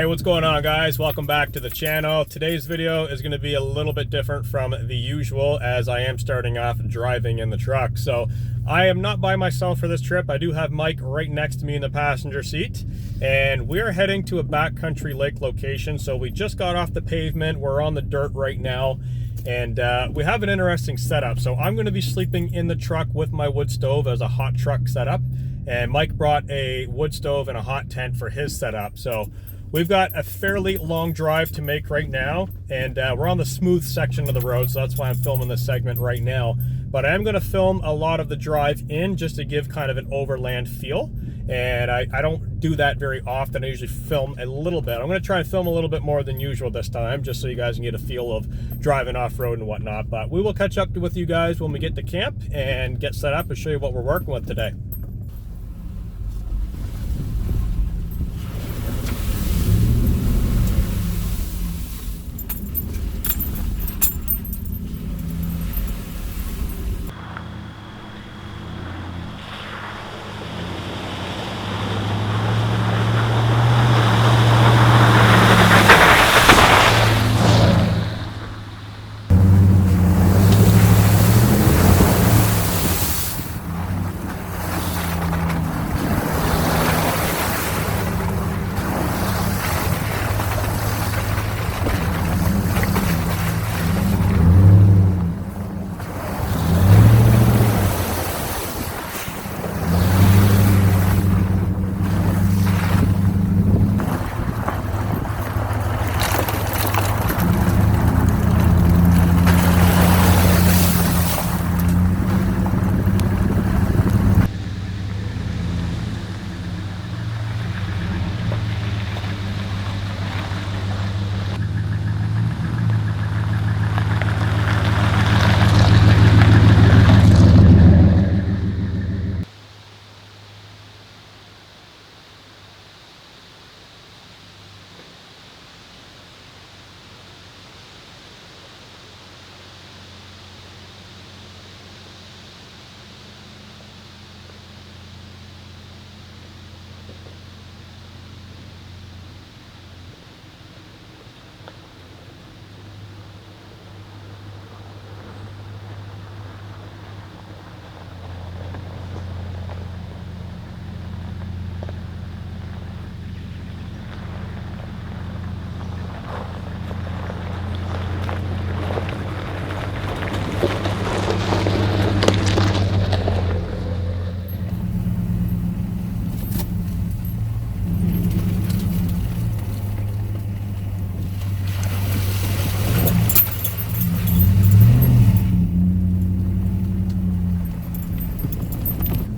What's going on, guys? Welcome back to the channel. Today's video is going to be a little bit different from the usual, as I am starting off driving in the truck. So I am not by myself for this trip. I do have Mike right next to me in the passenger seat, and we're heading to a backcountry lake location. So we just got off the pavement. We're on the dirt right now, and we have an interesting setup. So I'm going to be sleeping in the truck with my wood stove as a hot truck setup, and Mike brought a wood stove and a hot tent for his setup. So we've got a fairly long drive to make right now, and we're on the smooth section of the road, so that's why I'm filming this segment right now. But I am going to film a lot of the drive in just to give kind of an overland feel, and I don't do that very often. I usually film a little bit. I'm going to try and film a little bit more than usual this time, just so you guys can get a feel of driving off-road and whatnot. But we will catch up with you guys when we get to camp and get set up and show you what we're working with today.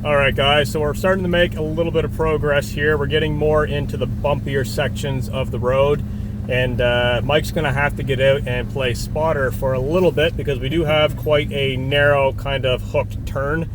Alright guys, so we're starting to make a little bit of progress here. We're getting more into the bumpier sections of the road, and Mike's going to have to get out and play spotter for a little bit because we do have quite a narrow kind of hooked turn,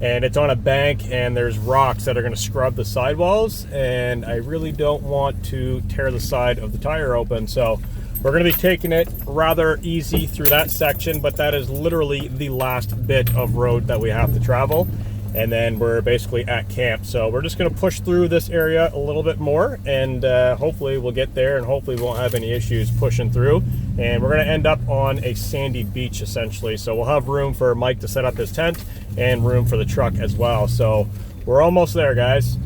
and it's on a bank and there's rocks that are going to scrub the sidewalls, and I really don't want to tear the side of the tire open. So we're going to be taking it rather easy through that section, but that is literally the last bit of road that we have to travel. And then we're basically at camp. So we're just going to push through this area a little bit more, and hopefully we'll get there, and hopefully we won't have any issues pushing through. And we're going to end up on a sandy beach essentially. So we'll have room for Mike to set up his tent and room for the truck as well. So we're almost there, guys.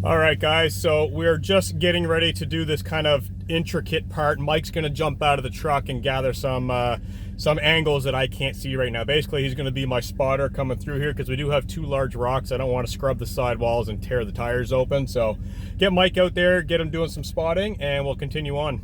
All right, guys, so we're just getting ready to do this kind of intricate part. Mike's gonna jump out of the truck and gather some angles that I can't see right now. Basically, he's gonna be my spotter coming through here because we do have two large rocks. I don't want to scrub the sidewalls and tear the tires open. So get Mike out there, get him doing some spotting, and we'll continue on.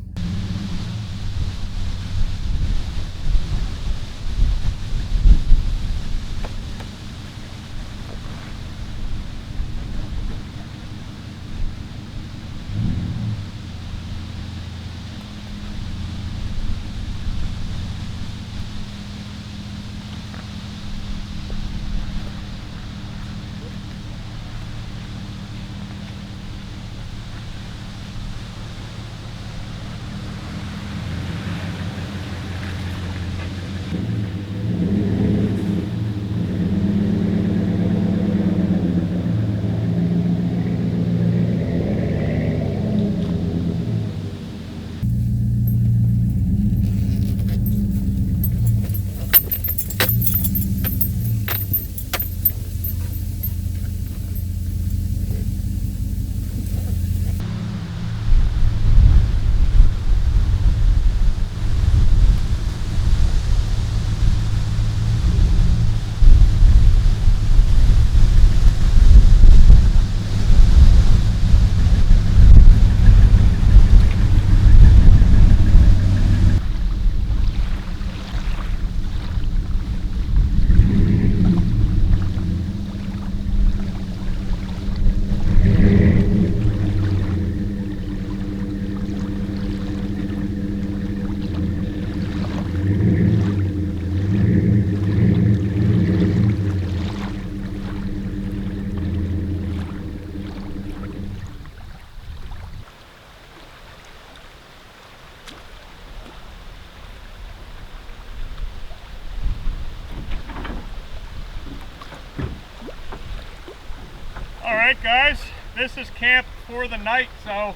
Alright guys, this is camp for the night. So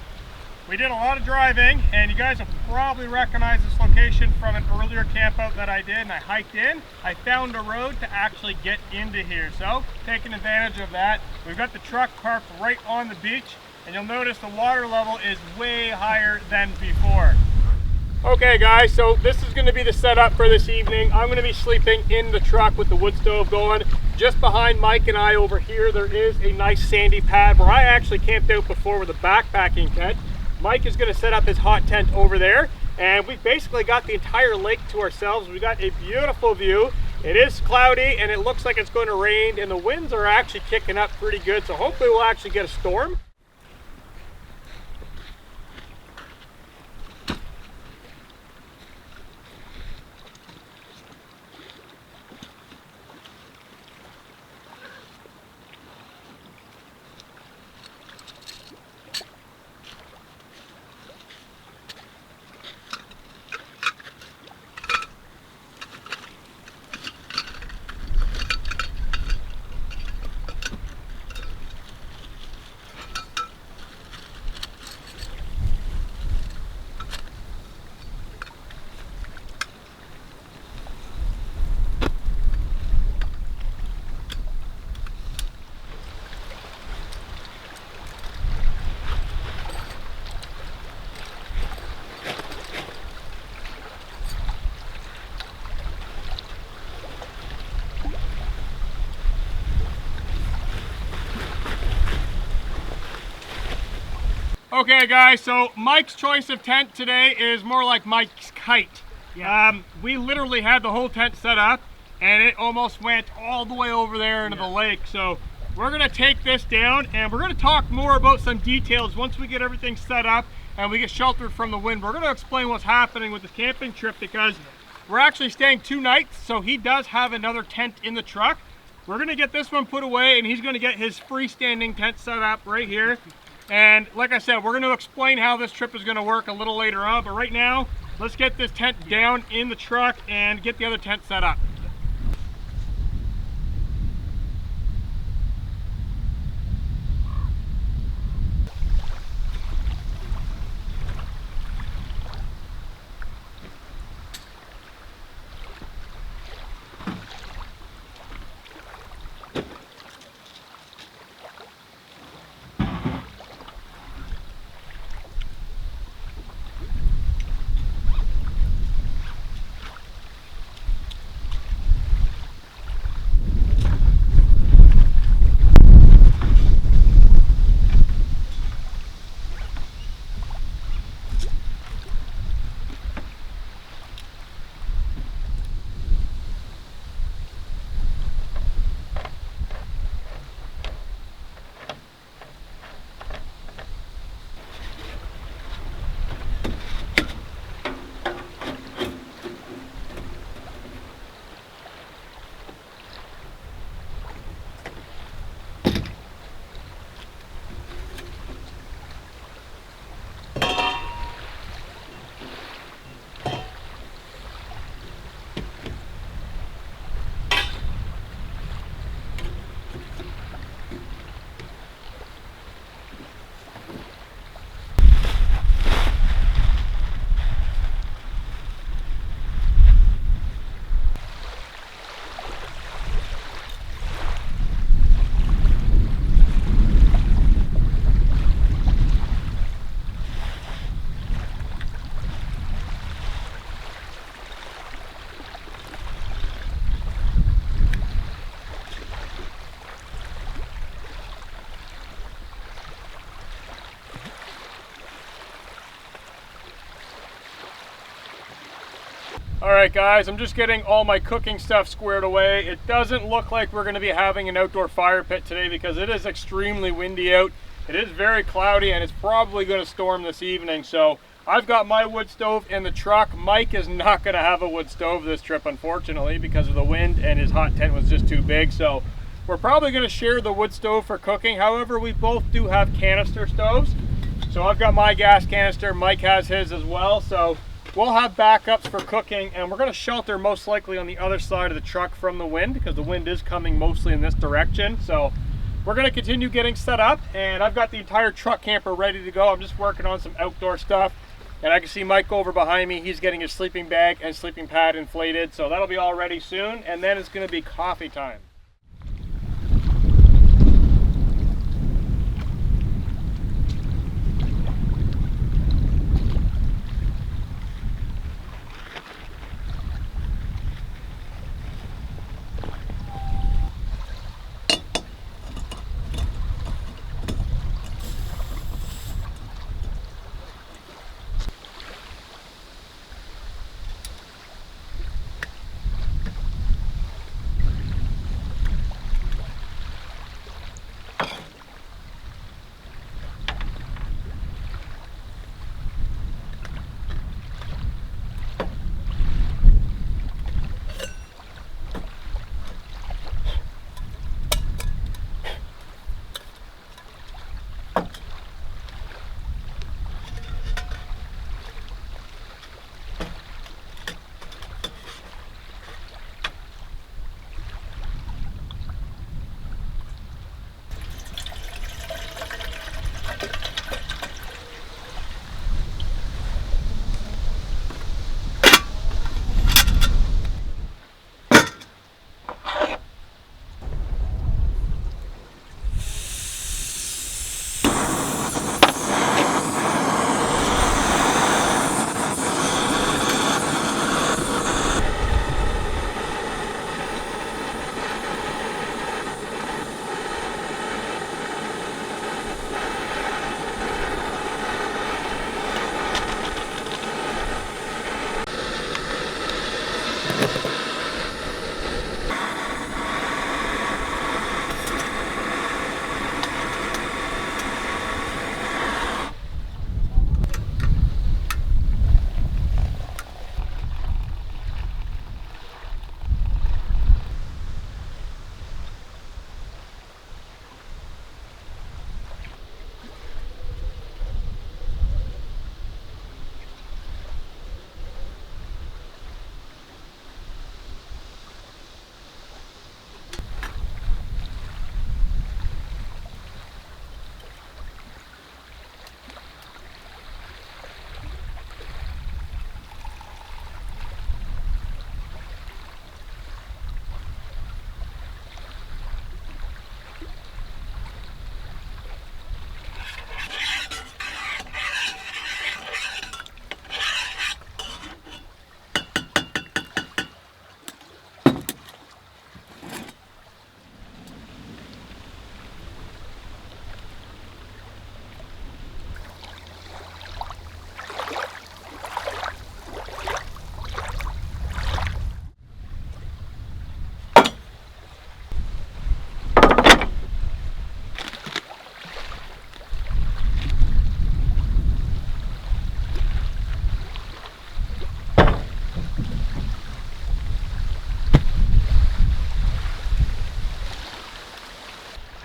we did a lot of driving, and you guys will probably recognize this location from an earlier camp out that I did, and I hiked in. I found a road to actually get into here, so taking advantage of that. We've got the truck parked right on the beach, and you'll notice the water level is way higher than before. Okay guys, so this is going to be the setup for this evening. I'm going to be sleeping in the truck with the wood stove going. Just behind Mike and I over here, there is a nice sandy pad where I actually camped out before with a backpacking tent. Mike is going to set up his hot tent over there, and we've basically got the entire lake to ourselves. We've got a beautiful view. It is cloudy and it looks like it's going to rain, and the winds are actually kicking up pretty good, so hopefully we'll actually get a storm. Okay guys, so Mike's choice of tent today is more like Mike's kite. Yeah. We literally had the whole tent set up and it almost went all the way over there into the lake. So we're gonna take this down and we're gonna talk more about some details once we get everything set up and we get sheltered from the wind. We're gonna explain what's happening with this camping trip because we're actually staying 2 nights, so he does have another tent in the truck. We're gonna get this one put away and he's gonna get his freestanding tent set up right here. And like I said, we're going to explain how this trip is going to work a little later on, but right now, let's get this tent down in the truck and get the other tent set up. All right, guys, I'm just getting all my cooking stuff squared away. It doesn't look like we're going to be having an outdoor fire pit today because it is extremely windy out. It is very cloudy and it's probably going to storm this evening. So I've got my wood stove in the truck. Mike is not going to have a wood stove this trip, unfortunately, because of the wind, and his hot tent was just too big. So we're probably going to share the wood stove for cooking. However, we both do have canister stoves. So I've got my gas canister, Mike has his as well. So we'll have backups for cooking, and we're going to shelter most likely on the other side of the truck from the wind because the wind is coming mostly in this direction. So we're going to continue getting set up, and I've got the entire truck camper ready to go. I'm just working on some outdoor stuff, and I can see Mike over behind me. He's getting his sleeping bag and sleeping pad inflated, so that'll be all ready soon, and then it's going to be coffee time.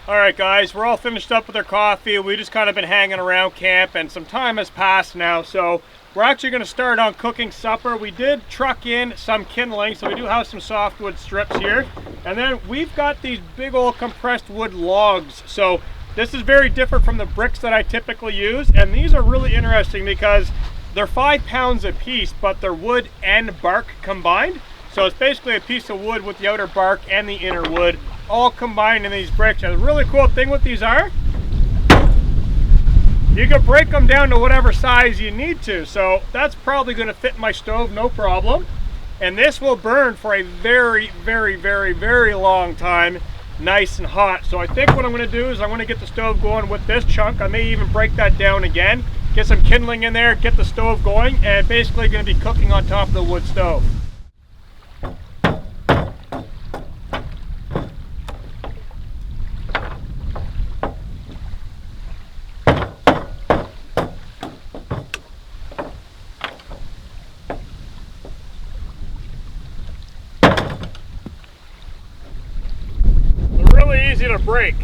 All right, guys, we're all finished up with our coffee. We just kind of been hanging around camp, and some time has passed now, so we're actually going to start on cooking supper. We did truck in some kindling, so we do have some softwood strips here, and then we've got these big old compressed wood logs. So this is very different from the bricks that I typically use, and these are really interesting because they're 5 pounds a piece, but they're wood and bark combined. So it's basically a piece of wood with the outer bark and the inner wood all combined in these bricks. And the really cool thing with these are, you can break them down to whatever size you need to. So that's probably going to fit in my stove, no problem. And this will burn for a very, very, very, very long time, nice and hot. So I think what I'm going to do is I'm going to get the stove going with this chunk. I may even break that down again get some kindling in there, get the stove going, and basically going to be cooking on top of the wood stove. Really easy to break.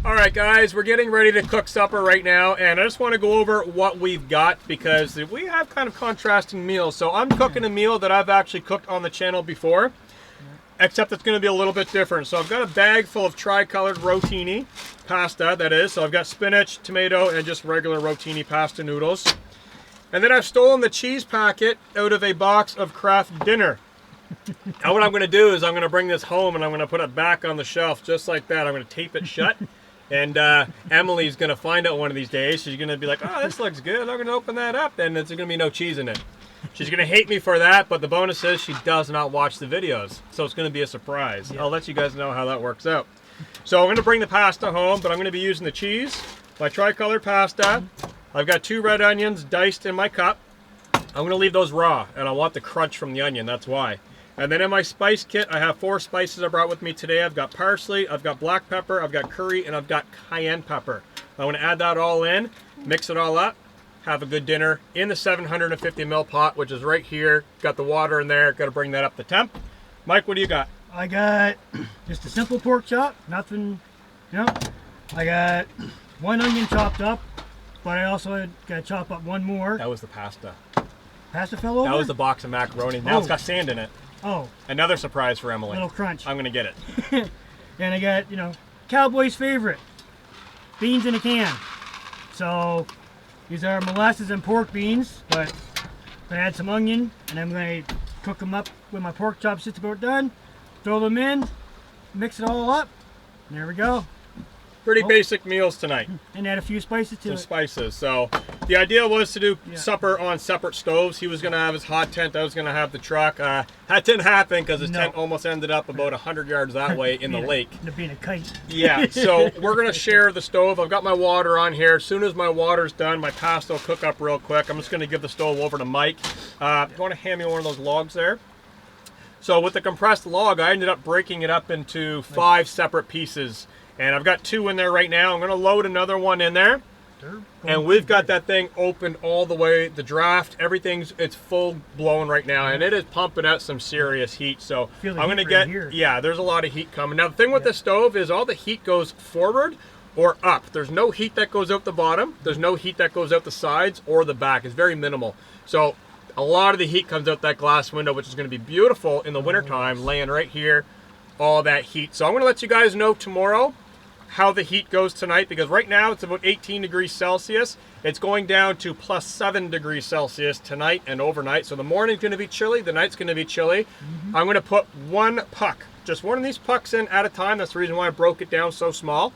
Alright guys, we're getting ready to cook supper right now, and I just want to go over what we've got because we have kind of contrasting meals. So I'm cooking a meal that I've actually cooked on the channel before, except it's going to be a little bit different. So I've got a bag full of tri-colored rotini pasta, that is. So I've got spinach, tomato, and just regular rotini pasta noodles. And then I've stolen the cheese packet out of a box of Kraft Dinner. Now what I'm going to do is I'm going to bring this home and I'm going to put it back on the shelf just like that. I'm going to tape it shut. And Emily's going to find out one of these days. She's going to be like, oh, this looks good. I'm going to open that up. And there's going to be no cheese in it. She's going to hate me for that, but the bonus is she does not watch the videos. So it's going to be a surprise. Yeah. I'll let you guys know how that works out. So I'm going to bring the pasta home, but I'm going to be using the cheese, my tri-colored pasta. I've got 2 red onions diced in my cup. I'm going to leave those raw, and I want the crunch from the onion. That's why. And then in my spice kit, I have 4 spices I brought with me today. I've got parsley, I've got black pepper, I've got curry, and I've got cayenne pepper. I want to add that all in, mix it all up, have a good dinner in the 750 ml pot, which is right here. Got the water in there, got to bring that up to temp. Mike, what do you got? I got just a simple pork chop, nothing, you know. I got 1 onion chopped up, but I also got to chop up 1 more. That was the pasta. Pasta fell over? That was the box of macaroni. Now it's got sand in it. Oh. Another surprise for Emily. Little crunch. I'm going to get it. And I got, you know, Cowboy's favorite, beans in a can. So these are molasses and pork beans, but I add some onion, and I'm going to cook them up with my pork chops just about done. Throw them in, mix it all up, and there we go. Pretty basic meals tonight. And add a few spices to it. Some spices. So The idea was to do supper on separate stoves. He was going to have his hot tent. I was going to have the truck. That didn't happen because his tent almost ended up about 100 yards that way in the lake. Ended up being a kite. Yeah, so we're going to share the stove. I've got my water on here. As soon as my water's done, my pasta will cook up real quick. I'm just going to give the stove over to Mike. You want to hand me one of those logs there? So with the compressed log, I ended up breaking it up into 5 separate pieces. And I've got 2 in there right now. I'm going to load another one in there. And we've got that thing opened all the way. The draft, it's full blown right now, and it is pumping out some serious heat. So I'm going to get, there's a lot of heat coming. Now the thing with the stove is all the heat goes forward or up. There's no heat that goes out the bottom. There's no heat that goes out the sides or the back. It's very minimal. So a lot of the heat comes out that glass window, which is going to be beautiful in the wintertime, laying right here, all that heat. So I'm going to let you guys know tomorrow how the heat goes tonight, because right now it's about 18 degrees Celsius. It's going down to +7 degrees Celsius tonight and overnight. So the morning's going to be chilly, the night's going to be chilly. I'm going to put 1 puck, just one of these pucks in at a time. That's the reason why I broke it down so small.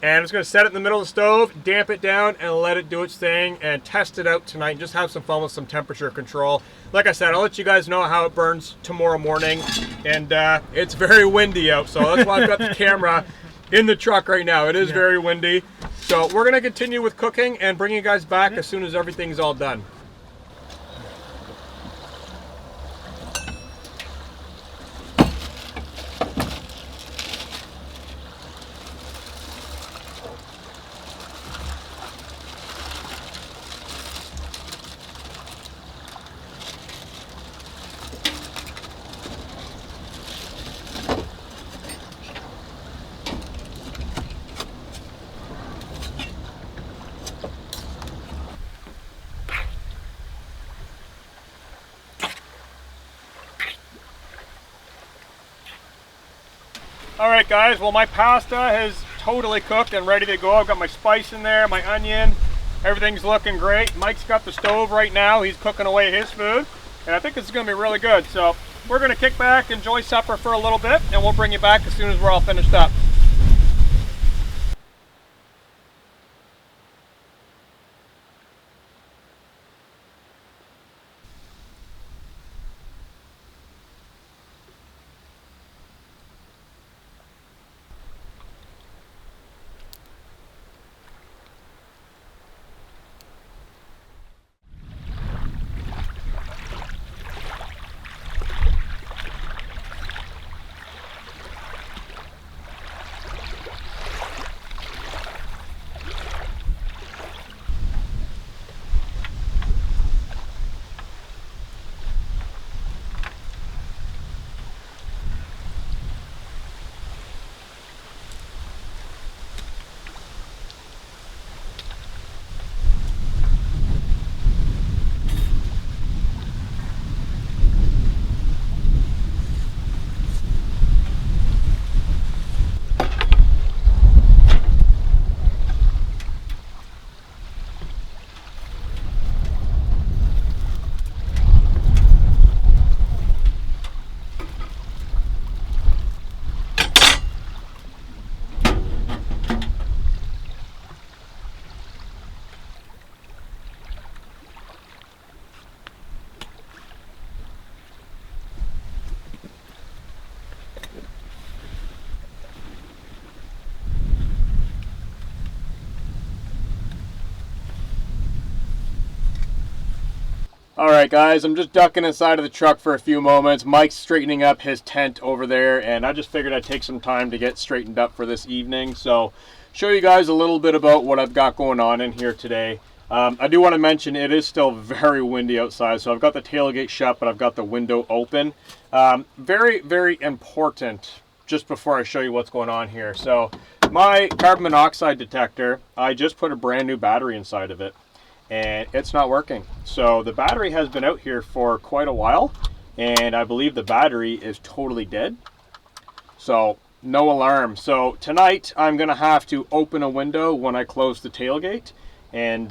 And I'm just going to set it in the middle of the stove, damp it down, and let it do its thing and test it out tonight and just have some fun with some temperature control. Like I said, I'll let you guys know how it burns tomorrow morning. And it's very windy out, so that's why I've got the camera in the truck right now. It is very windy. So we're going to continue with cooking and bring you guys back as soon as everything's all done. Alright guys, well my pasta has totally cooked and ready to go. I've got my spice in there, my onion, everything's looking great. Mike's got the stove right now, he's cooking away his food, and I think this is going to be really good. So we're going to kick back, enjoy supper for a little bit, and we'll bring you back as soon as we're all finished up. Alright guys, I'm just ducking inside of the truck for a few moments. Mike's straightening up his tent over there, and I just figured I'd take some time to get straightened up for this evening. So, show you guys a little bit about what I've got going on in here today. I do want to mention it is still very windy outside, so I've got the tailgate shut, but I've got the window open. Very, very important, just before I show you what's going on here. So, my carbon monoxide detector, I just put a brand new battery inside of it, and it's not working. So the battery has been out here for quite a while, and I believe the battery is totally dead. So no alarm. So tonight I'm gonna have to open a window when I close the tailgate and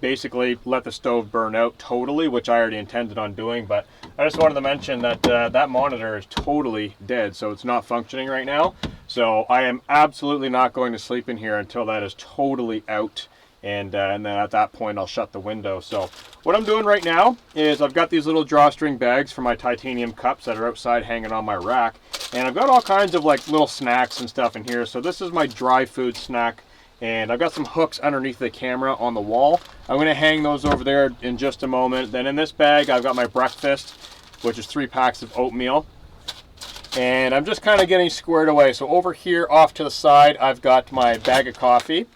basically let the stove burn out totally, which I already intended on doing. But I just wanted to mention that that monitor is totally dead, so it's not functioning right now. So I am absolutely not going to sleep in here until that is totally out and then at that point I'll shut the window. So what I'm doing right now is I've got these little drawstring bags for my titanium cups that are outside hanging on my rack, and I've got all kinds of like little snacks and stuff in here. So this is my dry food snack, and I've got some hooks underneath the camera on the wall. I'm going to hang those over there in just a moment. Then in this bag I've got my breakfast, which is 3 packs of oatmeal, and I'm just kind of getting squared away. So over here off to the side I've got my bag of coffee,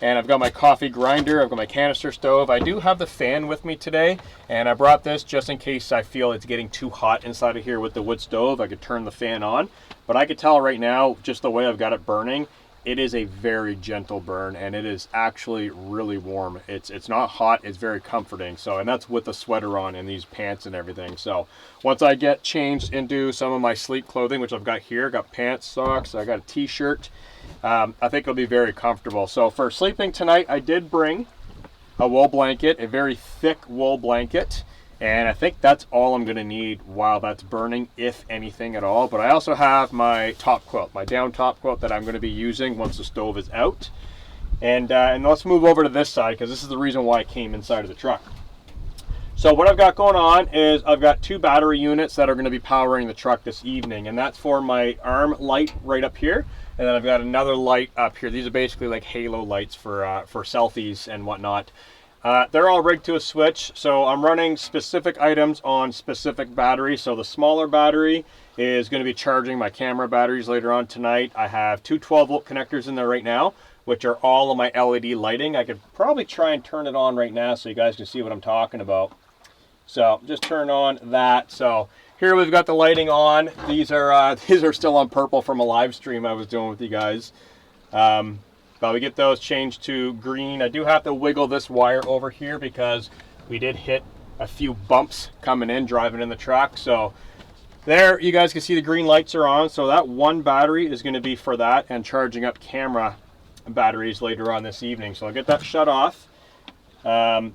and I've got my coffee grinder, I've got my canister stove. I do have the fan with me today, and I brought this just in case I feel it's getting too hot inside of here with the wood stove. I could turn the fan on, but I could tell right now, just the way I've got it burning, it is a very gentle burn, and it is actually really warm. It's not hot, it's very comforting. So, and that's with the sweater on and these pants and everything. So once I get changed into some of my sleep clothing, which I've got here, got pants, socks, I got a t-shirt, I think it'll be very comfortable. So for sleeping tonight, I did bring a wool blanket, a very thick wool blanket, and I think that's all I'm going to need while that's burning, if anything at all. But I also have my top quilt, my down top quilt that I'm going to be using once the stove is out. And let's move over to this side, because this is the reason why I came inside of the truck. So what I've got going on is I've got 2 battery units that are going to be powering the truck this evening, and that's for my arm light right up here, and then I've got another light up here. These are basically like halo lights for selfies and whatnot. They're all rigged to a switch, so I'm running specific items on specific batteries. So the smaller battery is going to be charging my camera batteries later on tonight. I have 2 12-volt connectors in there right now, which are all of my LED lighting. I could probably try and turn it on right now so you guys can see what I'm talking about. So just turn on that. So here we've got the lighting on. These are still on purple from a live stream I was doing with you guys. But we get those changed to green. I do have to wiggle this wire over here because we did hit a few bumps coming in, driving in the truck. So there, you guys can see the green lights are on. So that 1 battery is going to be for that and charging up camera batteries later on this evening. So I'll get that shut off.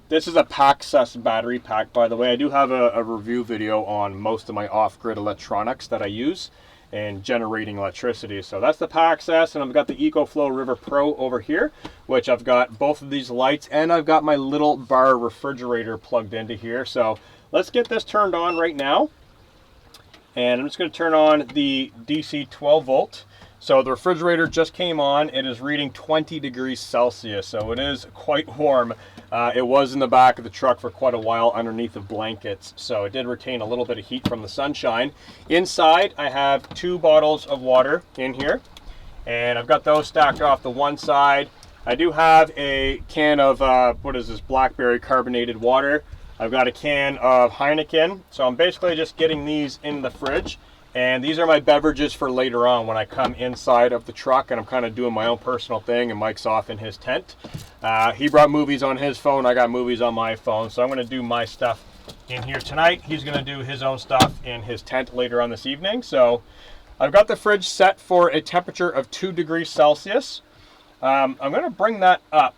This is a Paxus battery pack, by the way. I do have a review video on most of my off-grid electronics that I use and generating electricity. So that's the Paxus, and I've got the EcoFlow River Pro over here, which I've got both of these lights, and I've got my little bar refrigerator plugged into here. So let's get this turned on right now. And I'm just going to turn on the DC 12 volt. So the refrigerator just came on. It is reading 20 degrees Celsius, so it is quite warm. It was in the back of the truck for quite a while underneath the blankets, so it did retain a little bit of heat from the sunshine. Inside, I have 2 bottles of water in here, and I've got those stacked off the one side. I do have a can of, what is this, blackberry carbonated water. I've got a can of Heineken, so I'm basically just getting these in the fridge. And these are my beverages for later on when I come inside of the truck and I'm kind of doing my own personal thing and Mike's off in his tent. He brought movies on his phone, I got movies on my phone, so I'm going to do my stuff in here tonight. He's going to do his own stuff in his tent later on this evening. So I've got the fridge set for a temperature of 2 degrees Celsius. I'm going to bring that up.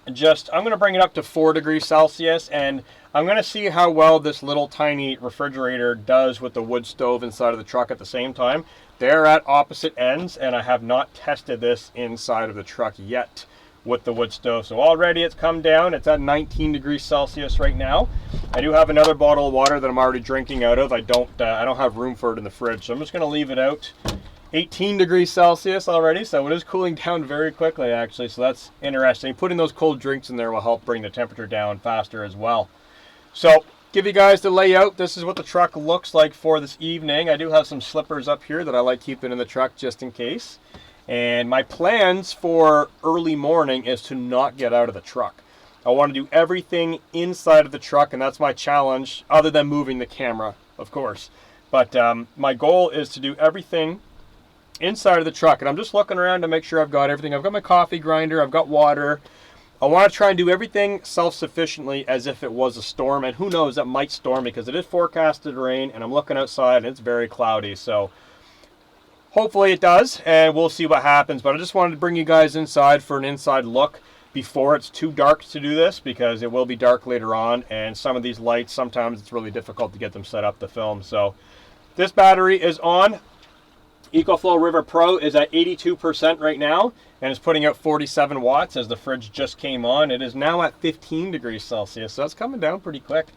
I'm going to bring it up to 4 degrees Celsius, and I'm going to see how well this little tiny refrigerator does with the wood stove inside of the truck at the same time. They're at opposite ends, and I have not tested this inside of the truck yet with the wood stove. So already it's come down. It's at 19 degrees Celsius right now. I do have another bottle of water that I'm already drinking out of. I don't have room for it in the fridge, so I'm just going to leave it out. 18 degrees Celsius already, so it is cooling down very quickly actually, so that's interesting. Putting those cold drinks in there will help bring the temperature down faster as well. So give you guys the layout. This is what the truck looks like for this evening. I do have some slippers up here that I like keeping in the truck just in case. And my plans for early morning is to not get out of the truck. I want to do everything inside of the truck, and that's my challenge, other than moving the camera, of course. But my goal is to do everything inside of the truck, and I'm just looking around to make sure I've got everything. I've got my coffee grinder, I've got water. I want to try and do everything self-sufficiently as if it was a storm, and who knows, that might storm because it is forecasted to rain, and I'm looking outside and it's very cloudy, so hopefully it does, and we'll see what happens. But I just wanted to bring you guys inside for an inside look before it's too dark to do this, because it will be dark later on, and some of these lights, sometimes it's really difficult to get them set up to film. So this battery is on. EcoFlow River Pro is at 82% right now, and it's putting out 47 watts as the fridge just came on. It is now at 15 degrees Celsius, so it's coming down pretty quick.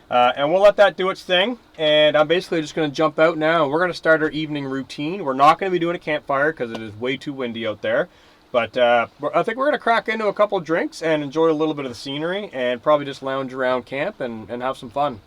And we'll let that do its thing, and I'm basically just going to jump out now, and we're going to start our evening routine. We're not going to be doing a campfire because it is way too windy out there, but I think we're going to crack into a couple drinks and enjoy a little bit of the scenery, and probably just lounge around camp and have some fun.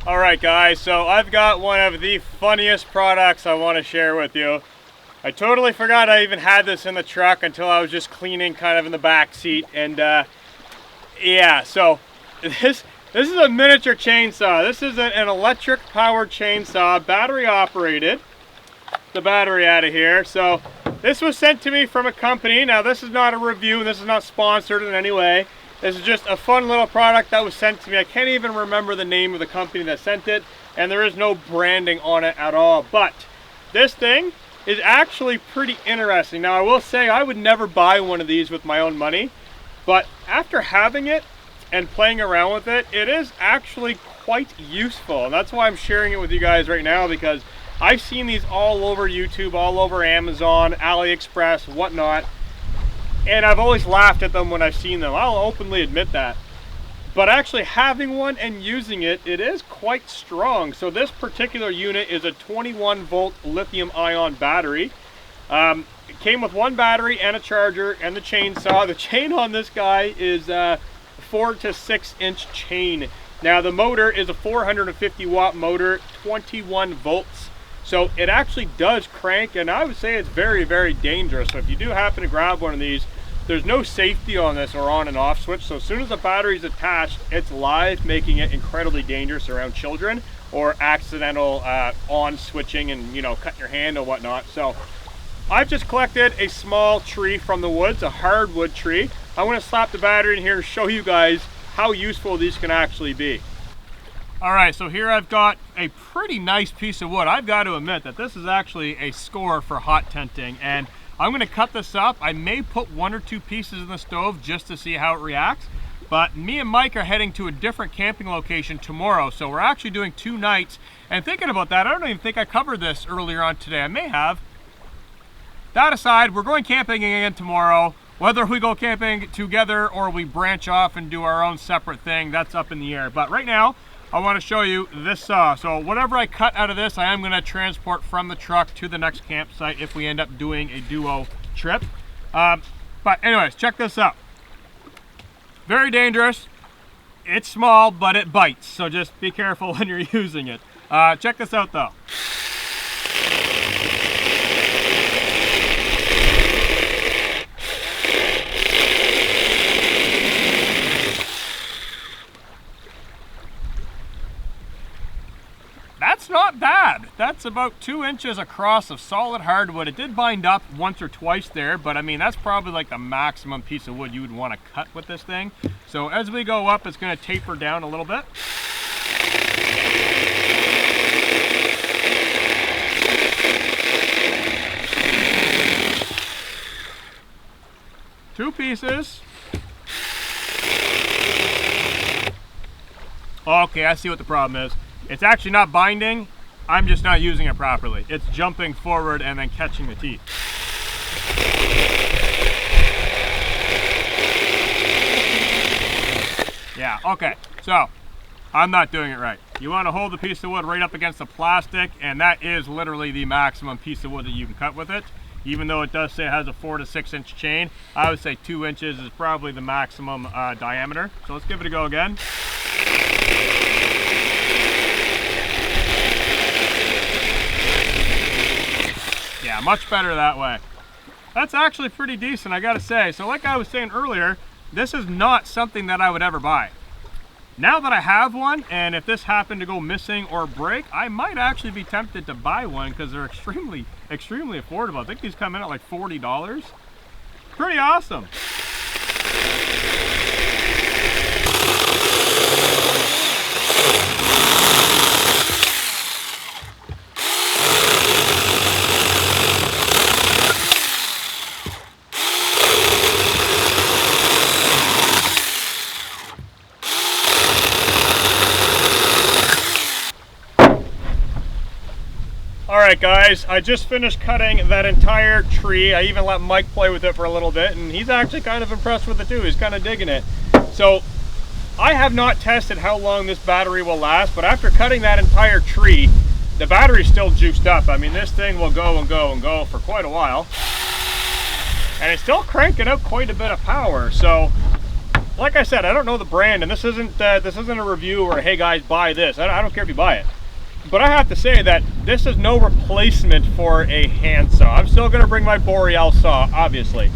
Alright guys, so I've got one of the funniest products I want to share with you. I totally forgot I even had this in the truck until I was just cleaning kind of in the back seat, and yeah, so this is a miniature chainsaw. This is an electric powered chainsaw, battery operated. The battery out of here. So this was sent to me from a company. Now this is not a review, this is not sponsored in any way. This is just a fun little product that was sent to me. I can't even remember the name of the company that sent it, and there is no branding on it at all. But this thing is actually pretty interesting. Now I will say I would never buy one of these with my own money, but after having it and playing around with it, it is actually quite useful. And that's why I'm sharing it with you guys right now, because I've seen these all over YouTube, all over Amazon, AliExpress, whatnot. And I've always laughed at them when I've seen them. I'll openly admit that. But actually having one and using it, it is quite strong. So this particular unit is a 21 volt lithium ion battery. It came with one battery and a charger and the chainsaw. The chain on this guy is 4 to 6 inch chain. Now the motor is a 450 watt motor, 21 volts. So it actually does crank, and I would say it's very, very dangerous. So if you do happen to grab one of these, there's no safety on this or on and off switch. So as soon as the battery is attached, it's live, making it incredibly dangerous around children or accidental on switching and, you know, cutting your hand or whatnot. So I've just collected a small tree from the woods, a hardwood tree. I'm going to slap the battery in here to show you guys how useful these can actually be. All right, so here I've got a pretty nice piece of wood. I've got to admit that this is actually a score for hot tenting, and I'm going to cut this up. I may put 1 or 2 pieces in the stove just to see how it reacts, but me and Mike are heading to a different camping location tomorrow, so we're actually doing 2 nights. And thinking about that, I don't even think I covered this earlier on today. I may have. That aside, we're going camping again tomorrow. Whether we go camping together or we branch off and do our own separate thing, that's up in the air. But right now, I want to show you this saw. So whatever I cut out of this, I am going to transport from the truck to the next campsite if we end up doing a duo trip. But anyways, check this out. Very dangerous. It's small, but it bites. So just be careful when you're using it. Check this out though. That's not bad. That's about 2 inches across of solid hardwood. It did bind up once or twice there, but I mean, that's probably like the maximum piece of wood you would want to cut with this thing. So as we go up, it's going to taper down a little bit. Two pieces. Okay, I see what the problem is. It's actually not binding, I'm just not using it properly. It's jumping forward and then catching the teeth. Yeah, okay, so I'm not doing it right. You want to hold the piece of wood right up against the plastic, and that is literally the maximum piece of wood that you can cut with it. Even though it does say it has a 4 to 6 inch chain, I would say 2 inches is probably the maximum diameter. So let's give it a go again. Yeah, much better that way. That's actually pretty decent, I gotta say. So like I was saying earlier, this is not something that I would ever buy. Now that I have one, and if this happened to go missing or break, I might actually be tempted to buy one because they're extremely affordable. I think these come in at like $40. Pretty awesome. Alright guys, I just finished cutting that entire tree. I even let Mike play with it for a little bit, and he's actually kind of impressed with it too. He's kind of digging it. So, I have not tested how long this battery will last, but after cutting that entire tree, the battery's still juiced up. I mean, this thing will go and go and go for quite a while. And it's still cranking out quite a bit of power. So, like I said, I don't know the brand, and this isn't a review or, hey guys, buy this. I don't care if you buy it. But I have to say that this is no replacement for a handsaw. I'm still going to bring my Boreal saw, obviously.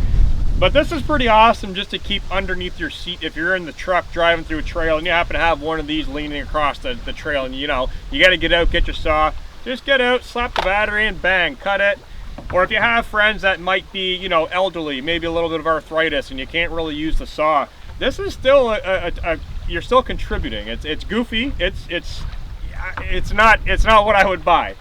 But this is pretty awesome just to keep underneath your seat if you're in the truck driving through a trail and you happen to have one of these leaning across the trail, and you know, you got to get out, get your saw. Just get out, slap the battery, and bang, cut it. Or if you have friends that might be, you know, elderly, maybe a little bit of arthritis, and you can't really use the saw, this is still you're still contributing. It's goofy. It's not what I would buy,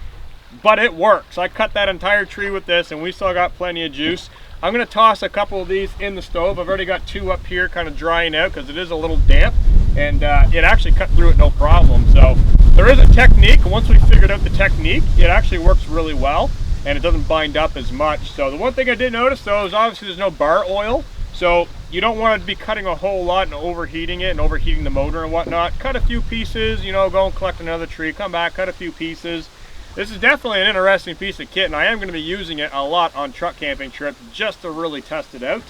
but it works. I cut that entire tree with this, and we still got plenty of juice. I'm going to toss a couple of these in the stove. I've already got 2 up here kind of drying out because it is a little damp, and it actually cut through it no problem. So there is a technique. Once we figured out the technique, it actually works really well, and it doesn't bind up as much. So the one thing I did notice though is obviously there's no bar oil. So you don't want to be cutting a whole lot and overheating it and overheating the motor and whatnot. Cut a few pieces, you know, go and collect another tree, come back, cut a few pieces. This is definitely an interesting piece of kit, and I am going to be using it a lot on truck camping trips just to really test it out.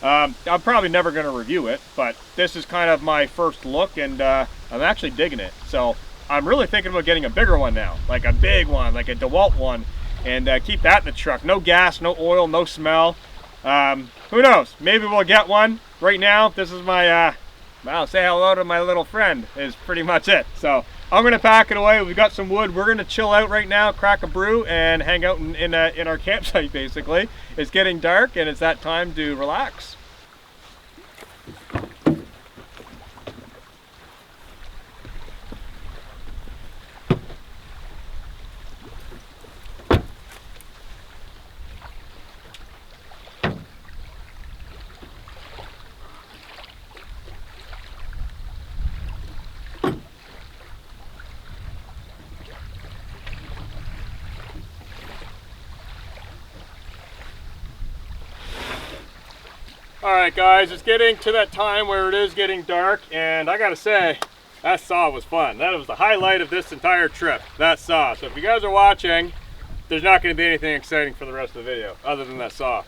I'm probably never going to review it, but this is kind of my first look, and I'm actually digging it. So I'm really thinking about getting a bigger one now, like a big one, like a DeWalt one, and keep that in the truck. No gas, no oil, no smell. Who knows? Maybe we'll get one. Right now, this is my, well, say hello to my little friend is pretty much it. So I'm going to pack it away. We've got some wood. We're going to chill out right now, crack a brew, and hang out in our campsite, basically. It's getting dark, and it's that time to relax. Alright guys, it's getting to that time where it is getting dark, and I gotta say, that saw was fun. That was the highlight of this entire trip, that saw. So if you guys are watching, there's not going to be anything exciting for the rest of the video, other than that saw.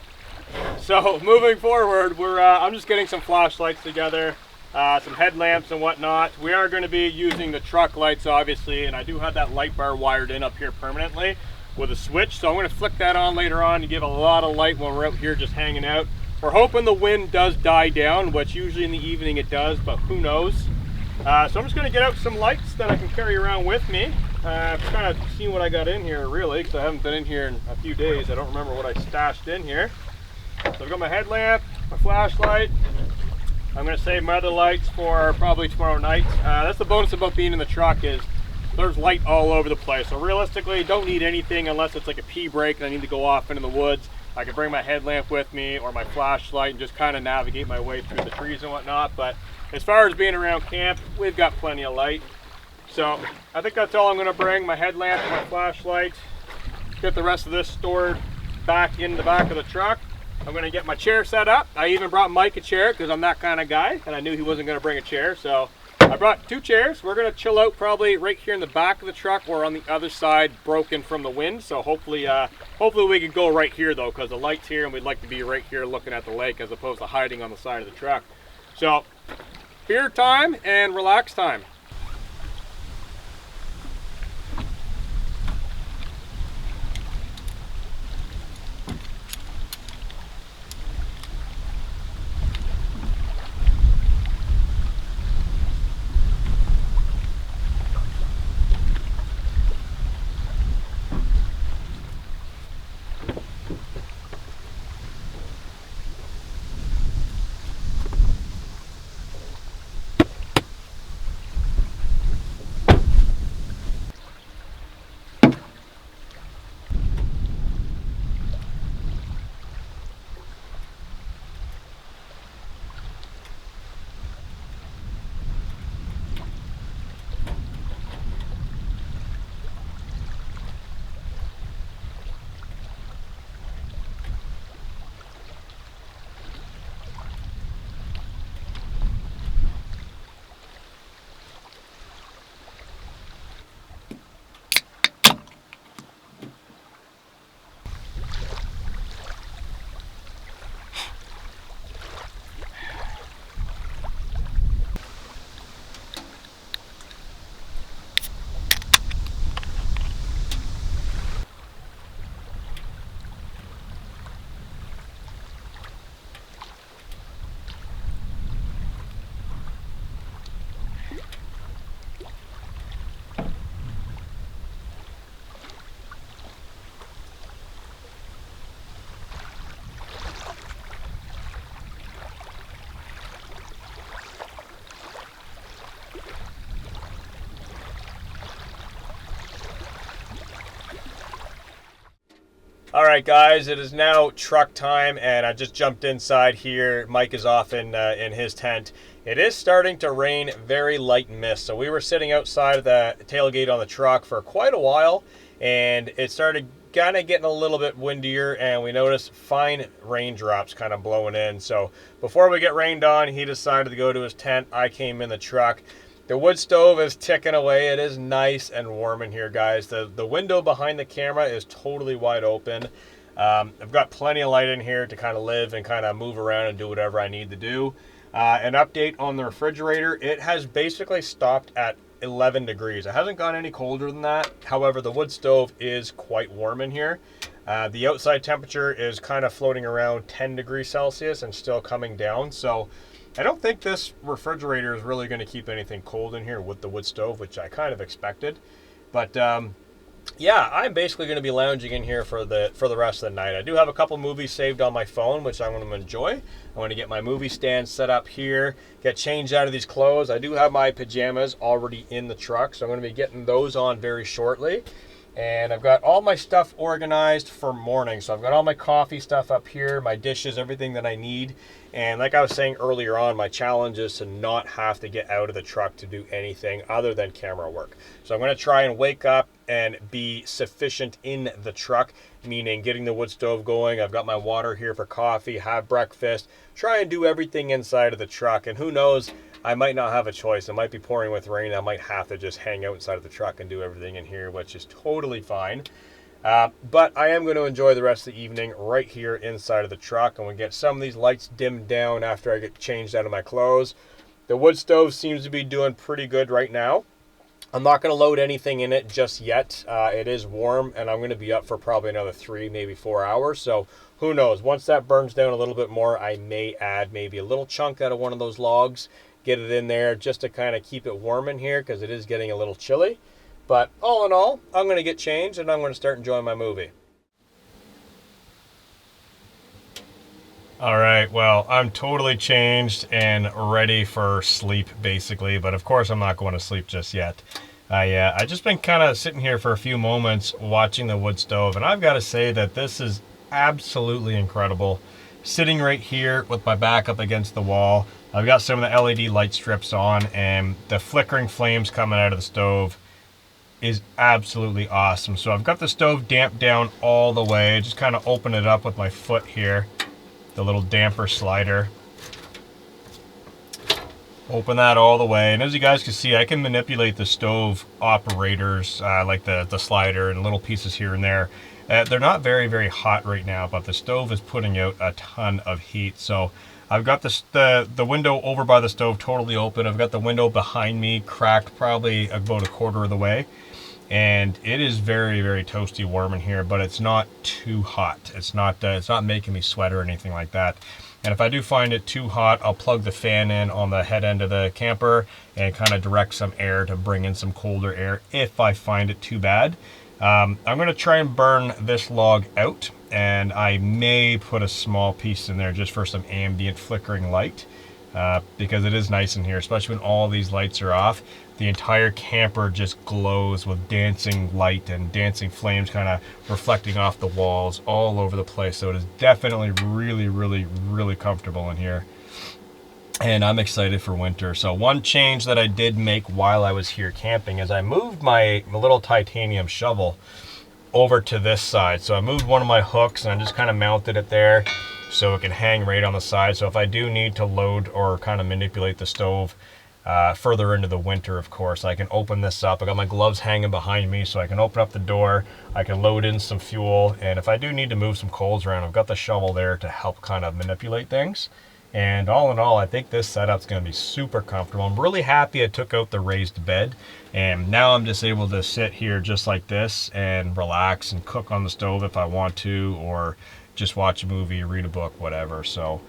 So moving forward, I'm just getting some flashlights together, some headlamps and whatnot. We are going to be using the truck lights, obviously, and I do have that light bar wired in up here permanently with a switch, so I'm going to flick that on later on to give a lot of light when we're out here just hanging out. We're hoping the wind does die down, which usually in the evening it does, but who knows. So I'm just going to get out some lights that I can carry around with me. I've kind of seen what I got in here, really, because I haven't been in here in a few days. I don't remember what I stashed in here. So I've got my headlamp, my flashlight. I'm going to save my other lights for probably tomorrow night. That's the bonus about being in the truck, is there's light all over the place. So realistically, don't need anything unless it's like a pee break and I need to go off into the woods. I can bring my headlamp with me or my flashlight and just kind of navigate my way through the trees and whatnot. But as far as being around camp, we've got plenty of light. So I think that's all I'm going to bring, my headlamp and my flashlight. Get the rest of this stored back in the back of the truck. I'm going to get my chair set up. I even brought Mike a chair because I'm that kind of guy, and I knew he wasn't going to bring a chair. So I brought 2 chairs. We're gonna chill out probably right here in the back of the truck or on the other side, broken from the wind. So hopefully we can go right here though, because the light's here and we'd like to be right here looking at the lake as opposed to hiding on the side of the truck. So beer time and relax time. All right, guys, it is now truck time, and I just jumped inside here. Mike is off in his tent. It is starting to rain, very light mist. So we were sitting outside of the tailgate on the truck for quite a while, and it started kind of getting a little bit windier, and we noticed fine raindrops kind of blowing in. So before we get rained on, he decided to go to his tent. I came in the truck. The wood stove is ticking away. It is nice and warm in here, guys. The window behind the camera is totally wide open. I've got plenty of light in here to kind of live and kind of move around and do whatever I need to do. An update on the refrigerator. It has basically stopped at 11 degrees. It hasn't gone any colder than that. However, the wood stove is quite warm in here. The outside temperature is kind of floating around 10 degrees Celsius and still coming down. So I don't think this refrigerator is really going to keep anything cold in here with the wood stove, which I kind of expected. But yeah, I'm basically going to be lounging in here for the rest of the night. I do have a couple movies saved on my phone, which I'm going to enjoy. I want to get my movie stand set up here, get changed out of these clothes. I do have my pajamas already in the truck, so I'm going to be getting those on very shortly. And I've got all my stuff organized for morning. So I've got all my coffee stuff up here, my dishes, everything that I need. And like I was saying earlier on, my challenge is to not have to get out of the truck to do anything other than camera work. So I'm going to try and wake up and be sufficient in the truck, meaning getting the wood stove going. I've got my water here for coffee, have breakfast, try and do everything inside of the truck. And who knows, I might not have a choice. It might be pouring with rain. I might have to just hang out inside of the truck and do everything in here, which is totally fine. But I am going to enjoy the rest of the evening right here inside of the truck. And we get some of these lights dimmed down after I get changed out of my clothes. The wood stove seems to be doing pretty good right now. I'm not going to load anything in it just yet. It is warm, and I'm going to be up for probably another 3, maybe 4 hours. So who knows? Once that burns down a little bit more, I may add maybe a little chunk out of one of those logs, get it in there just to kind of keep it warm in here because it is getting a little chilly. But all in all, I'm going to get changed and I'm going to start enjoying my movie. All right, well, I'm totally changed and ready for sleep basically, but of course I'm not going to sleep just yet. I just been kind of sitting here for a few moments watching the wood stove, and I've got to say that this is absolutely incredible. Sitting right here with my back up against the wall, I've got some of the LED light strips on, and the flickering flames coming out of the stove is absolutely awesome. So I've got the stove damped down all the way. Just kind of open it up with my foot here, the little damper slider. Open that all the way, and as you guys can see, I can manipulate the stove operators, like the slider and little pieces here and there. They're not very hot right now, but the stove is putting out a ton of heat. So I've got the window over by the stove totally open. I've got the window behind me cracked probably about a quarter of the way, and it is very toasty warm in here, but it's not too hot. It's not making me sweat or anything like that. And if I do find it too hot, I'll plug the fan in on the head end of the camper and kind of direct some air to bring in some colder air if I find it too bad. I'm going to try and burn this log out, and I may put a small piece in there just for some ambient flickering light, because it is nice in here, especially when all these lights are off. The entire camper just glows with dancing light and dancing flames kind of reflecting off the walls all over the place. So it is definitely really comfortable in here. And I'm excited for winter. So one change that I did make while I was here camping is I moved my little titanium shovel over to this side. So I moved one of my hooks and I just kind of mounted it there so it can hang right on the side. So if I do need to load or kind of manipulate the stove further into the winter, of course, I can open this up. I got my gloves hanging behind me, so I can open up the door, I can load in some fuel, and if I do need to move some coals around, I've got the shovel there to help kind of manipulate things. And all in all, I think this setup's going to be super comfortable. I'm really happy I took out the raised bed, and now I'm just able to sit here just like this and relax and cook on the stove if I want to, or just watch a movie, read a book, whatever. So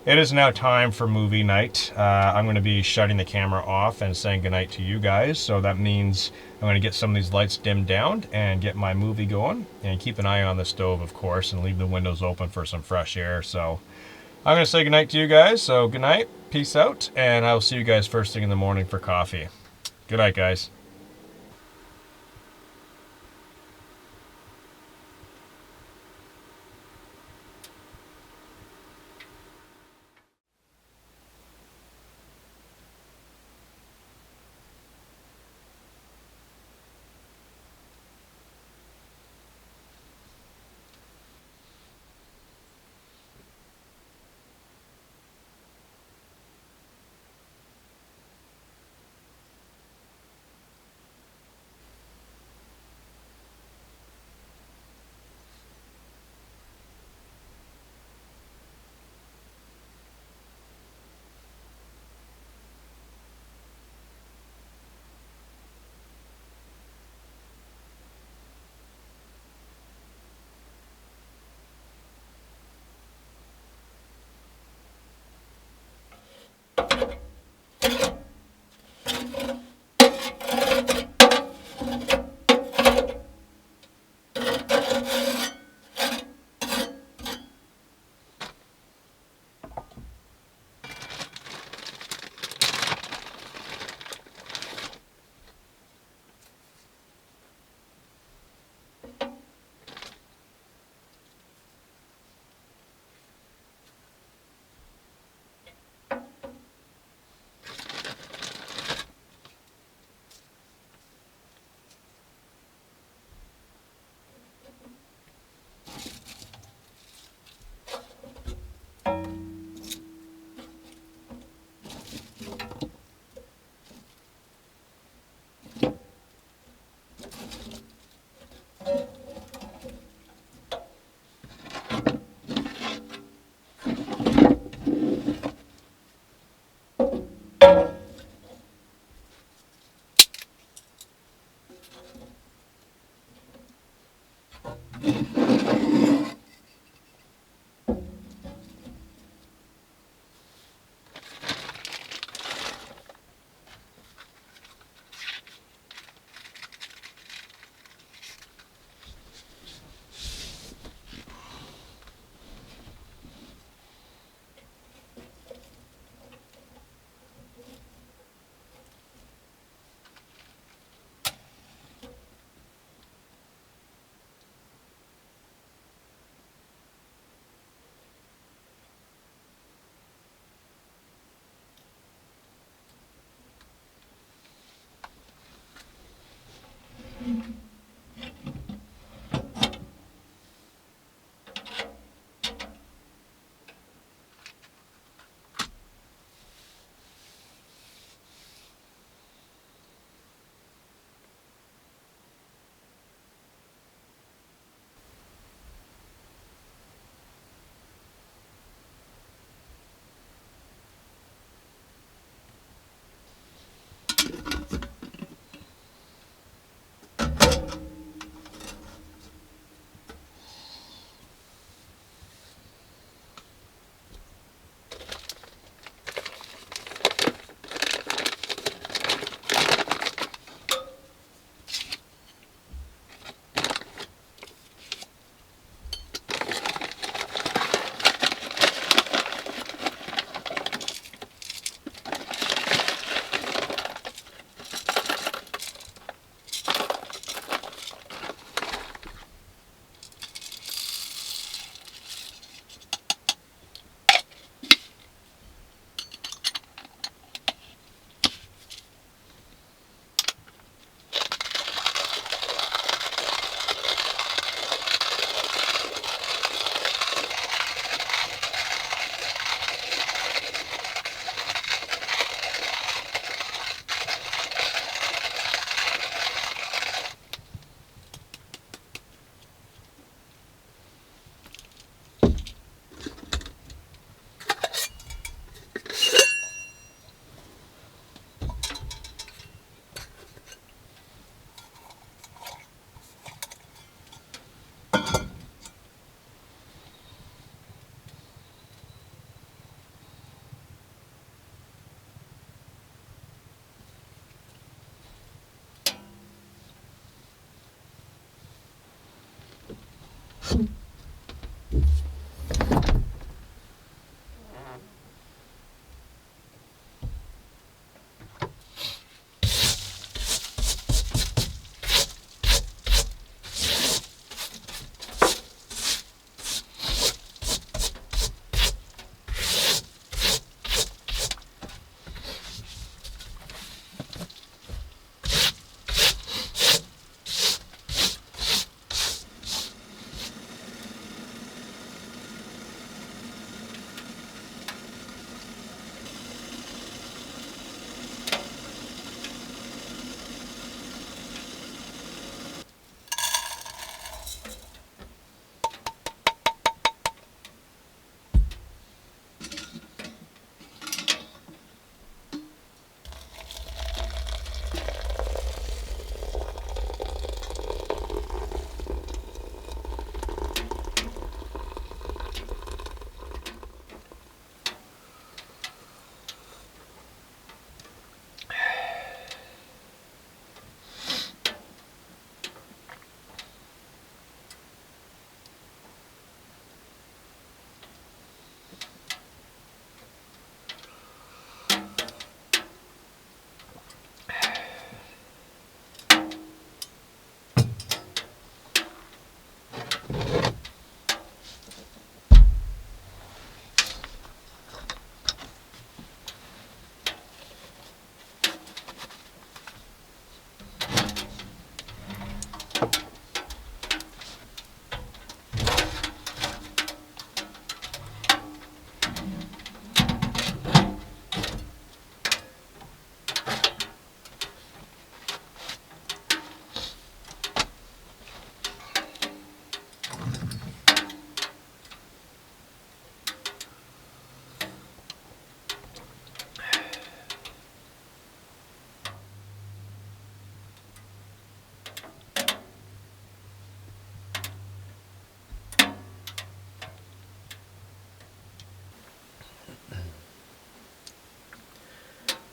it is now time for movie night. I'm going to be shutting the camera off and saying goodnight to you guys. So that means I'm going to get some of these lights dimmed down and get my movie going. And keep an eye on the stove, of course, and leave the windows open for some fresh air. So I'm going to say goodnight to you guys. So goodnight, peace out, and I will see you guys first thing in the morning for coffee. Good night, guys.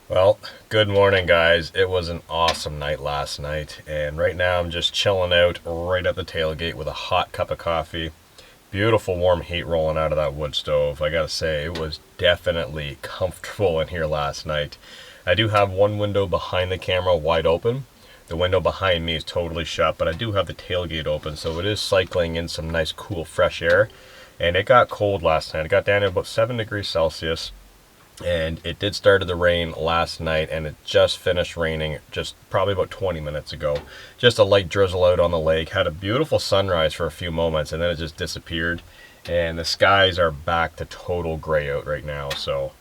Well, good morning, guys. It was an awesome night last night, and right now I'm just chilling out right at the tailgate with a hot cup of coffee. Beautiful warm heat rolling out of that wood stove. I gotta say, it was definitely comfortable in here last night. I do have one window behind the camera wide open. The window behind me is totally shut, but I do have the tailgate open, so it is cycling in some nice cool fresh air. And it got cold last night. It got down to about 7 degrees Celsius. And it did start to rain last night, and it just finished raining just probably about 20 minutes ago. Just a light drizzle out on the lake. Had a beautiful sunrise for a few moments, and then it just disappeared. And the skies are back to total gray out right now. So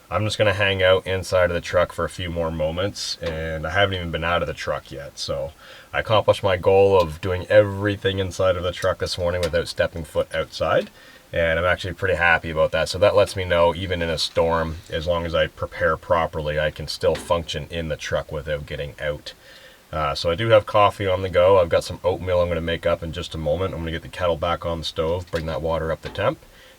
I'm just going to hang out inside of the truck for a few more moments, and I haven't even been out of the truck yet. So I accomplished my goal of doing everything inside of the truck this morning without stepping foot outside. And I'm actually pretty happy about that. So that lets me know, even in a storm, as long as I prepare properly, I can still function in the truck without getting out. So I do have coffee on the go. I've got some oatmeal I'm going to make up in just a moment. I'm going to get the kettle back on the stove, bring that water up to temp,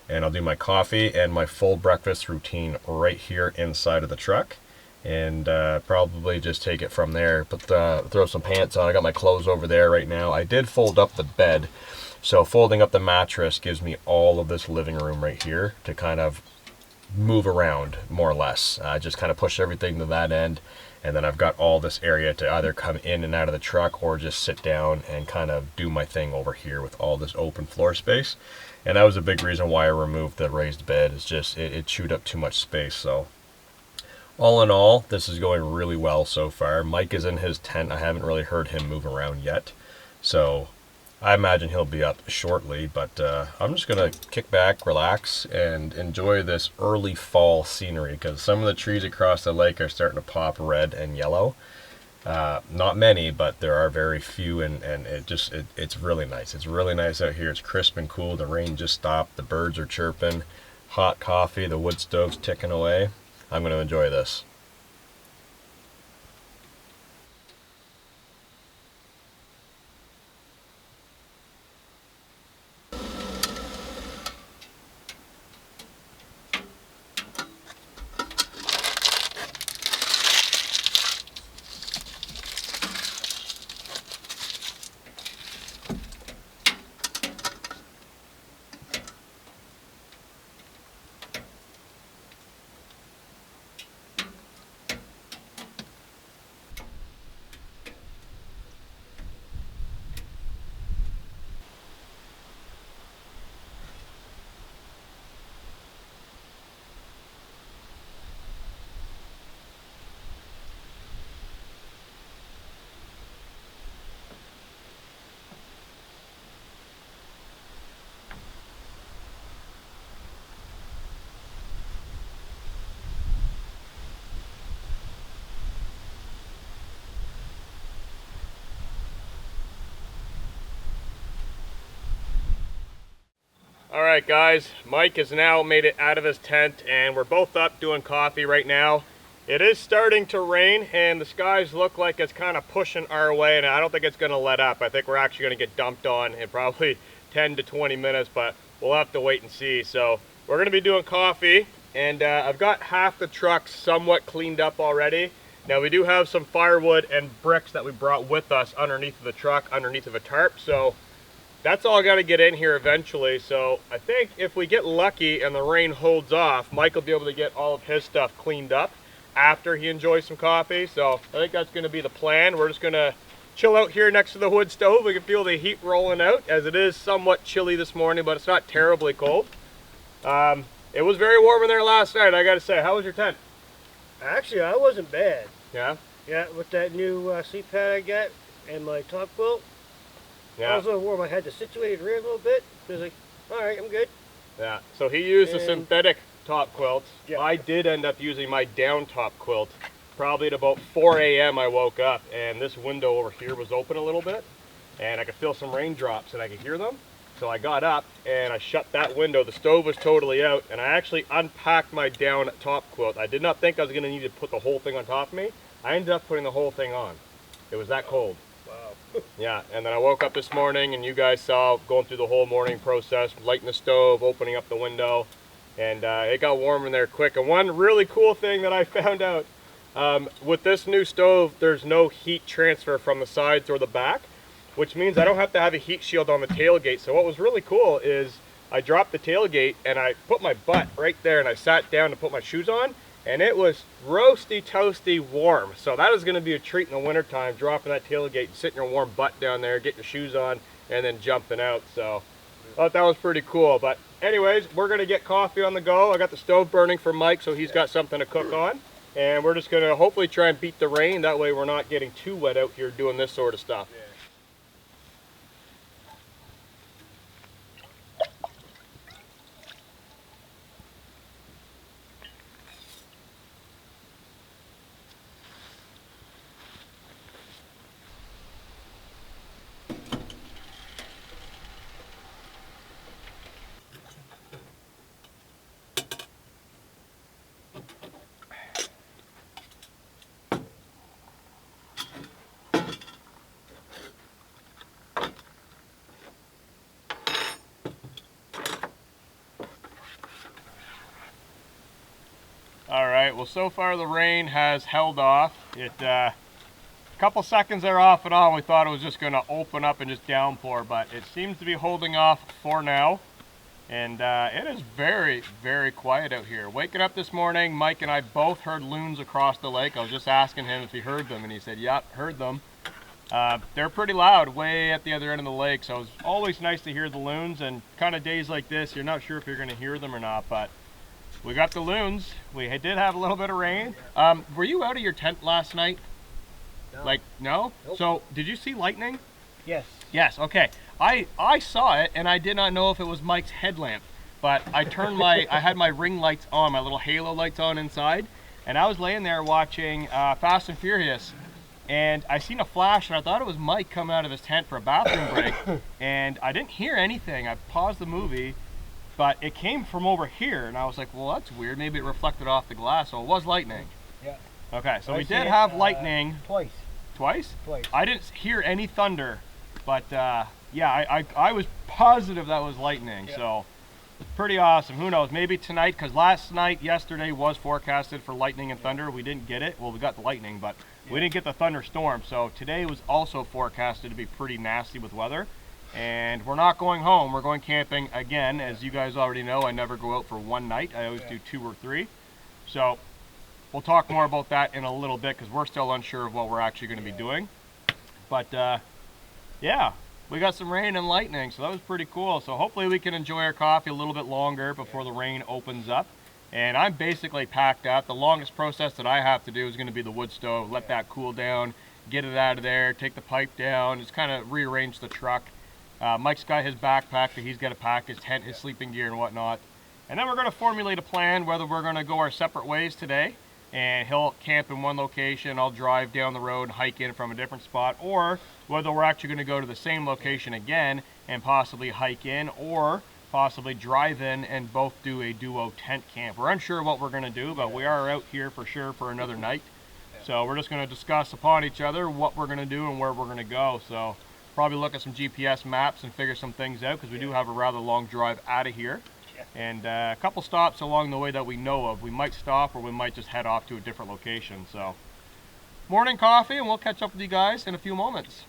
and I'll do my coffee and my full breakfast routine right here inside of the truck. And probably just take it from there. Throw some pants on. I got my clothes over there right now. I did fold up the bed. So folding up the mattress gives me all of this living room right here to kind of move around, more or less. I just kind of push everything to that end, and then I've got all this area to either come in and out of the truck or just sit down and kind of do my thing over here with all this open floor space. And that was a big reason why I removed the raised bed. It's just, it chewed up too much space. So all in all, this is going really well so far. Mike is in his tent. I haven't really heard him move around yet. So I imagine he'll be up shortly, but I'm just going to kick back, relax, and enjoy this early fall scenery, because some of the trees across the lake are starting to pop red and yellow. Not many, but there are very few, and it's really nice. It's really nice out here. It's crisp and cool. The rain just stopped. The birds are chirping. Hot coffee. The wood stove's ticking away. I'm going to enjoy this. Alright guys, Mike has now made it out of his tent and we're both up doing coffee right now. It is starting to rain and the skies look like it's kind of pushing our way, and I don't think it's going to let up. I think we're actually going to get dumped on in probably 10 to 20 minutes, but we'll have to wait and see. So we're going to be doing coffee, and I've got half the truck somewhat cleaned up already. Now we do have some firewood and bricks that we brought with us underneath of the truck, underneath of a tarp, so that's all got to get in here eventually. So I think if we get lucky and the rain holds off, Mike will be able to get all of his stuff cleaned up after he enjoys some coffee. So I think that's going to be the plan. We're just going to chill out here next to the wood stove. We can feel the heat rolling out, as it is somewhat chilly this morning, but it's not terribly cold. It was very warm in there last night, I got to say. How was your tent? Actually, I wasn't bad. Yeah? Yeah, with that new seat pad I got and my top quilt. Yeah. I was a little warm. I had to situate it rear a little bit. I was like, all right, I'm good. Yeah, so he used a synthetic top quilt. Yeah. I did end up using my down top quilt. Probably at about 4 a.m. I woke up and this window over here was open a little bit and I could feel some raindrops and I could hear them. So I got up and I shut that window. The stove was totally out and I actually unpacked my down top quilt. I did not think I was going to need to put the whole thing on top of me. I ended up putting the whole thing on. It was that cold. Wow. Yeah, and then I woke up this morning and you guys saw going through the whole morning process, lighting the stove, opening up the window, and it got warm in there quick. And one really cool thing that I found out, with this new stove, there's no heat transfer from the sides or the back, which means I don't have to have a heat shield on the tailgate. So what was really cool is I dropped the tailgate and I put my butt right there and I sat down to put my shoes on, and it was roasty toasty warm. So that is going to be a treat in the wintertime, dropping that tailgate and sitting your warm butt down there, getting your shoes on, and then jumping out. So I thought that was pretty cool. But anyways, we're going to get coffee on the go. I got the stove burning for Mike, so he's got something to cook on. And we're just going to hopefully try and beat the rain. That way we're not getting too wet out here doing this sort of stuff. Yeah. Alright, well so far the rain has held off. A couple seconds there off and on, we thought it was just going to open up and just downpour, but it seems to be holding off for now. And it is very, very quiet out here. Waking up this morning, Mike and I both heard loons across the lake. I was just asking him if he heard them, and he said, yep, heard them. They're pretty loud way at the other end of the lake, so it's always nice to hear the loons, and kind of days like this, you're not sure if you're going to hear them or not, but we got the loons. We did have a little bit of rain. Were you out of your tent last night? No. Like, no? Nope. So, did you see lightning? Yes. Yes, okay. I saw it, and I did not know if it was Mike's headlamp, but I turned I had my ring lights on, my little halo lights on inside, and I was laying there watching Fast and Furious, and I seen a flash, and I thought it was Mike coming out of his tent for a bathroom break, and I didn't hear anything. I paused the movie, but it came from over here, and I was like, well, that's weird. Maybe it reflected off the glass, so it was lightning. Yeah. Okay, so I we see did it, have lightning. Twice. Twice? Twice. I didn't hear any thunder, but yeah, I was positive that was lightning, Yeah. so pretty awesome. Who knows, maybe tonight, because yesterday was forecasted for lightning and thunder. We didn't get it. Well, we got the lightning, but we didn't get the thunderstorm. So today was also forecasted to be pretty nasty with weather. And we're not going home. We're going camping again. As you guys already know, I never go out for one night. I always do 2 or 3. So we'll talk more about that in a little bit, because we're still unsure of what we're actually going to be doing. But yeah, we got some rain and lightning, so that was pretty cool. So hopefully we can enjoy our coffee a little bit longer before the rain opens up. And I'm basically packed up. The longest process that I have to do is going to be the wood stove. Let that cool down, get it out of there, take the pipe down, just kind of rearrange the truck. Mike's got his backpack that he's got to pack, his tent, his sleeping gear and whatnot. And then we're going to formulate a plan whether we're going to go our separate ways today. And he'll camp in one location, I'll drive down the road and hike in from a different spot, or whether we're actually going to go to the same location again and possibly hike in, or possibly drive in and both do a duo tent camp. We're unsure what we're going to do, but we are out here for sure for another night. So we're just going to discuss upon each other what we're going to do and where we're going to go. So probably look at some GPS maps and figure some things out, because we do have a rather long drive out of here. And a couple stops along the way that we know of. We might stop or we might just head off to a different location. So morning coffee, and we'll catch up with you guys in a few moments.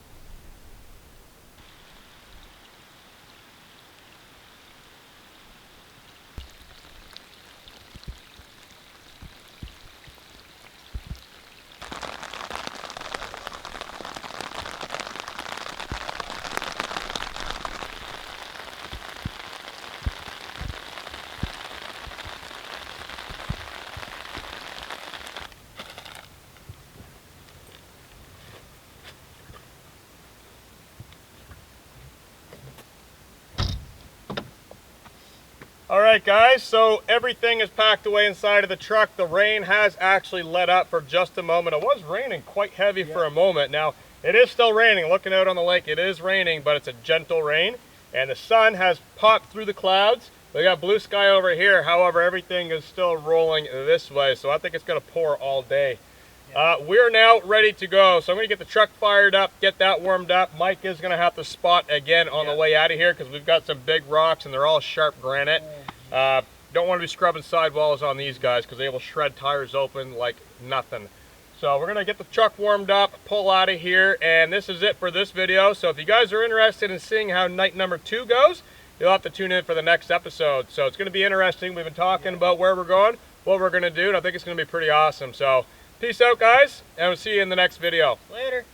Alright guys, so everything is packed away inside of the truck. The rain has actually let up for just a moment. It was raining quite heavy for a moment. Now, it is still raining. Looking out on the lake, it is raining, but it's a gentle rain. And the sun has popped through the clouds. We got blue sky over here. However, everything is still rolling this way, so I think it's going to pour all day. We're now ready to go. So I'm going to get the truck fired up, get that warmed up. Mike is going to have to spot again on the way out of here, because we've got some big rocks and they're all sharp granite. Don't want to be scrubbing sidewalls on these guys, because they will shred tires open like nothing. So we're going to get the truck warmed up, pull out of here, and this is it for this video. So if you guys are interested in seeing how night number 2 goes, you'll have to tune in for the next episode. So it's going to be interesting. We've been talking about where we're going, what we're going to do, and I think it's going to be pretty awesome. So peace out, guys, and we'll see you in the next video. Later.